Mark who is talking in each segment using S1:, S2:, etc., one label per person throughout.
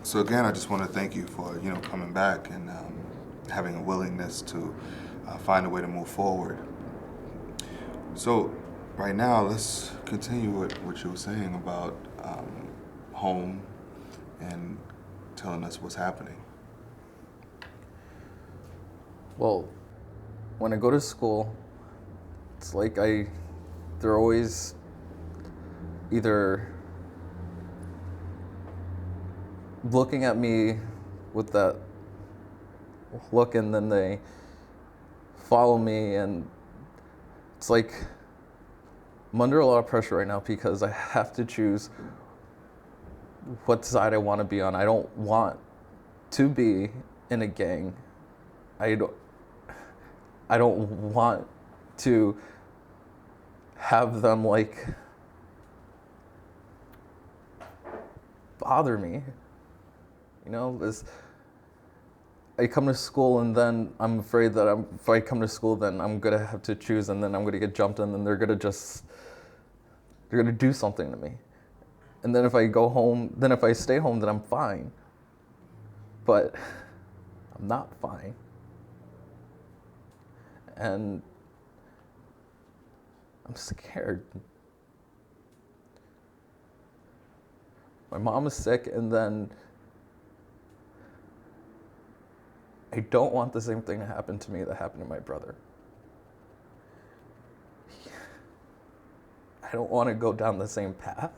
S1: So again, I just want to thank you for coming back and having a willingness to find a way to move forward. So right now, let's continue with what you were saying about home and telling us what's happening.
S2: Well, when I go to school, it's like they're always either looking at me with that look, and then they follow me, and it's like I'm under a lot of pressure right now because I have to choose what side I want to be on. I don't want to be in a gang. I don't want to have them like bother me. I come to school and then I'm afraid that if I come to school, then I'm gonna have to choose, and then I'm gonna get jumped, and then they're gonna do something to me. And then if I stay home, then I'm fine. But I'm not fine. And I'm scared. My mom is sick, and then I don't want the same thing to happen to me that happened to my brother. I don't want to go down the same path.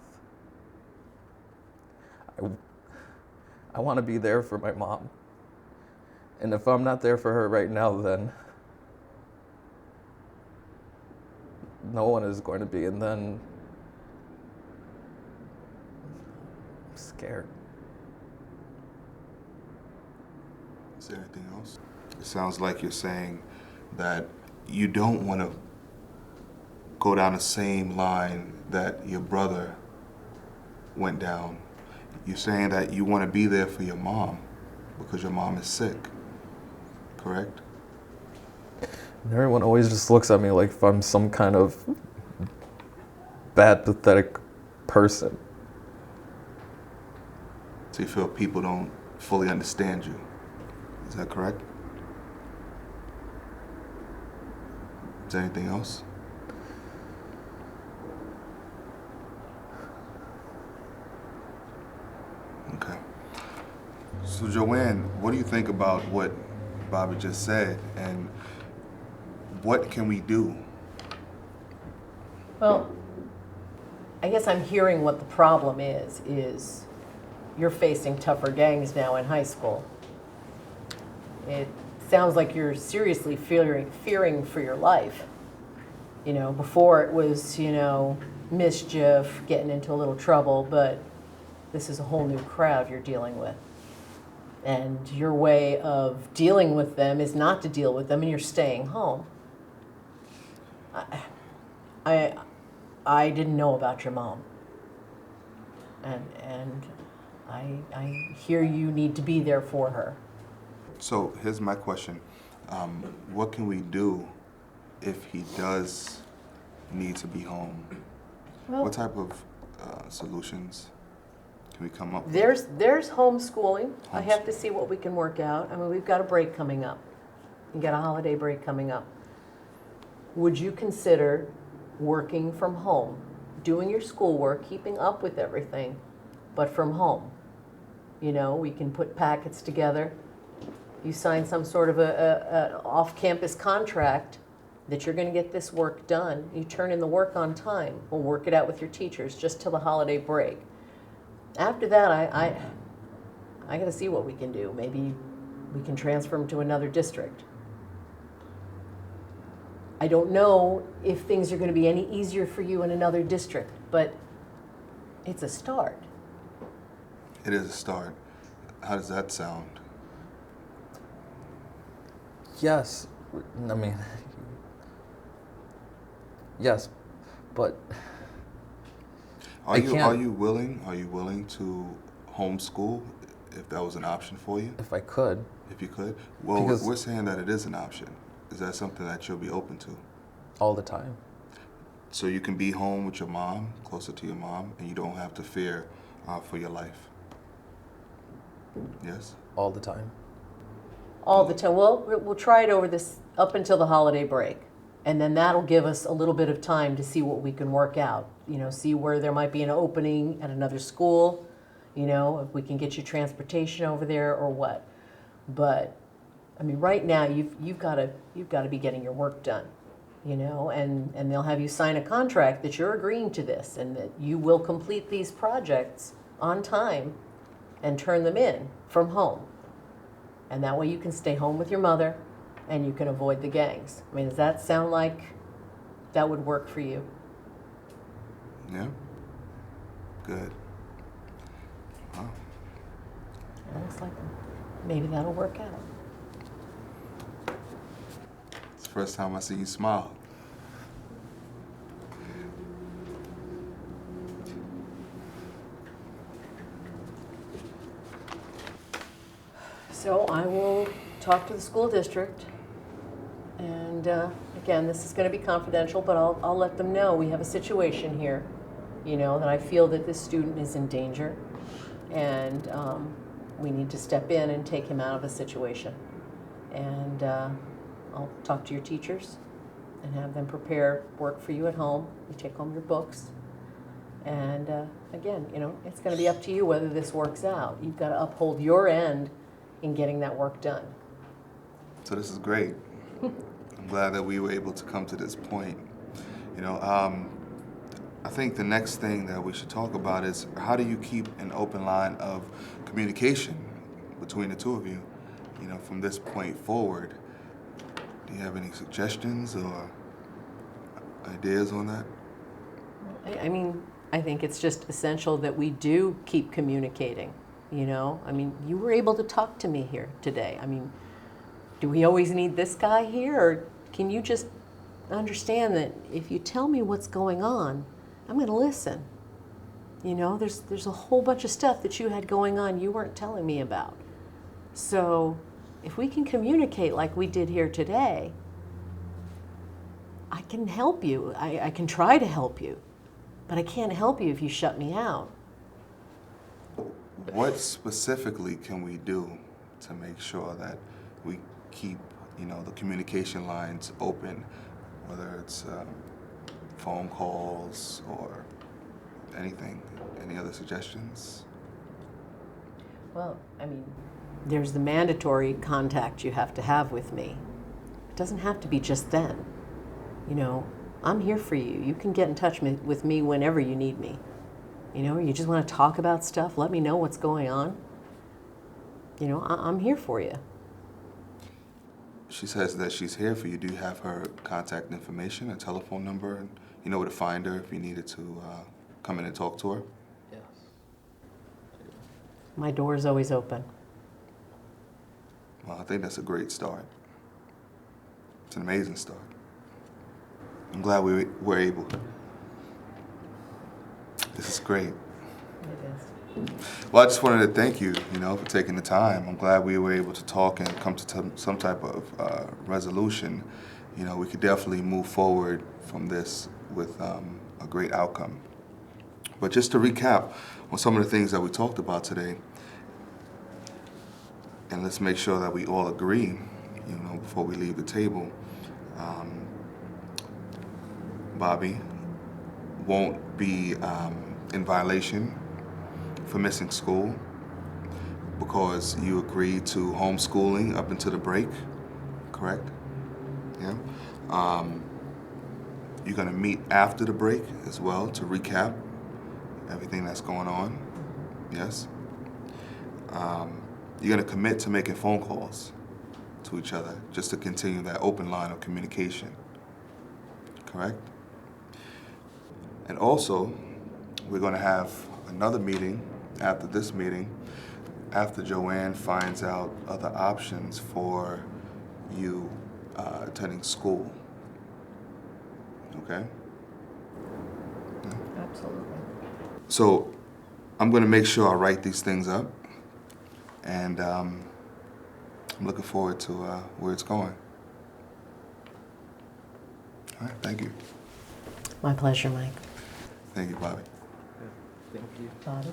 S2: I want to be there for my mom. And if I'm not there for her right now, then no one is going to be. And then I'm scared.
S1: Is there anything else? It sounds like you're saying that you don't want to go down the same line that your brother went down. You're saying that you want to be there for your mom because your mom is sick, correct?
S2: And everyone always just looks at me like if I'm some kind of bad, pathetic person.
S1: So you feel people don't fully understand you. Is that correct? Is there anything else? Okay. So Joanne, what do you think about what Bobby just said, and what can we do?
S3: Well, I guess I'm hearing what the problem is you're facing tougher gangs now in high school. It sounds like you're seriously fearing for your life. Before it was, mischief, getting into a little trouble, but this is a whole new crowd you're dealing with. And your way of dealing with them is not to deal with them, and you're staying home. I didn't know about your mom. And I hear you need to be there for her.
S1: So here's my question. What can we do if he does need to be home?
S3: Well,
S1: What type of solutions can we come up with?
S3: There's homeschooling. I have to see what we can work out. I mean, we've got a break coming up. You got a holiday break coming up. Would you consider working from home, doing your schoolwork, keeping up with everything, but from home? We can put packets together. You sign some sort of a off-campus contract that you're going to get this work done. You turn in the work on time. We'll work it out with your teachers just till the holiday break. After that, I got to see what we can do. Maybe we can transfer them to another district. I don't know if things are going to be any easier for you in another district, but it's a start.
S1: It is a start. How does that sound?
S2: Yes, I mean, yes, but
S1: Are you willing to homeschool if that was an option for you?
S2: if I could.
S1: If you could? Well,
S2: Because-
S1: we're saying that it is an option. Is that something that you'll be open to?
S2: All the time.
S1: So you can be home with your mom, closer to your mom, and you don't have to fear for your life. Yes.
S2: all the time.
S3: All the time. Well, we'll try it over this up until the holiday break. And then that'll give us a little bit of time to see what we can work out. See where there might be an opening at another school, if we can get you transportation over there or what. But I mean, right now you've got to be getting your work done, and they'll have you sign a contract that you're agreeing to this and that you will complete these projects on time and turn them in from home. And that way you can stay home with your mother and you can avoid the gangs. I mean, does that sound like that would work for you?
S1: Yeah. Good. Wow.
S3: It looks like maybe that'll work out.
S1: It's the first time I see you smile.
S3: So I will talk to the school district, and again, this is going to be confidential, but I'll let them know we have a situation here, that I feel that this student is in danger, and we need to step in and take him out of the situation. And I'll talk to your teachers and have them prepare work for you at home. You take home your books. And again, it's going to be up to you whether this works out. You've got to uphold your end in getting that work done.
S1: So this is great. I'm glad that we were able to come to this point. I think the next thing that we should talk about is how do you keep an open line of communication between the two of you, from this point forward. Do you have any suggestions or ideas on that?
S3: I mean, I think it's just essential that we do keep communicating, I mean, you were able to talk to me here today. I mean, do we always need this guy here, or can you just understand that if you tell me what's going on, I'm going to listen? There's a whole bunch of stuff that you had going on you weren't telling me about. So if we can communicate like we did here today, I can help you. I can try to help you, but I can't help you if you shut me out.
S1: What specifically can we do to make sure that we keep, the communication lines open, whether it's phone calls or anything? Any other suggestions?
S3: Well, I mean, there's the mandatory contact you have to have with me. It doesn't have to be just then. I'm here for you. You can get in touch with me whenever you need me. You just want to talk about stuff, let me know what's going on. I'm here for you.
S1: She says that she's here for you. Do you have her contact information, a telephone number, and you know where to find her if you needed to come in and talk to her?
S2: Yes.
S3: My door is always open.
S1: Well, I think that's a great start. It's an amazing start. I'm glad we were able. This is great.
S3: It is.
S1: Well, I just wanted to thank you, for taking the time. I'm glad we were able to talk and come to some type of resolution. We could definitely move forward from this with a great outcome. But just to recap on some of the things that we talked about today, and let's make sure that we all agree, before we leave the table. Bobby won't be in violation for missing school because you agreed to homeschooling up until the break, correct? Yeah. You're gonna meet after the break as well to recap everything that's going on, yes? You're gonna commit to making phone calls to each other just to continue that open line of communication, correct? And also, we're gonna have another meeting after this meeting, after Joanne finds out other options for you attending school, okay?
S3: Absolutely.
S1: So I'm gonna make sure I write these things up, and I'm looking forward to where it's going. All right, thank you.
S3: My pleasure, Mike.
S1: Thank you, Bobby.
S2: Thank you.
S3: Bobby?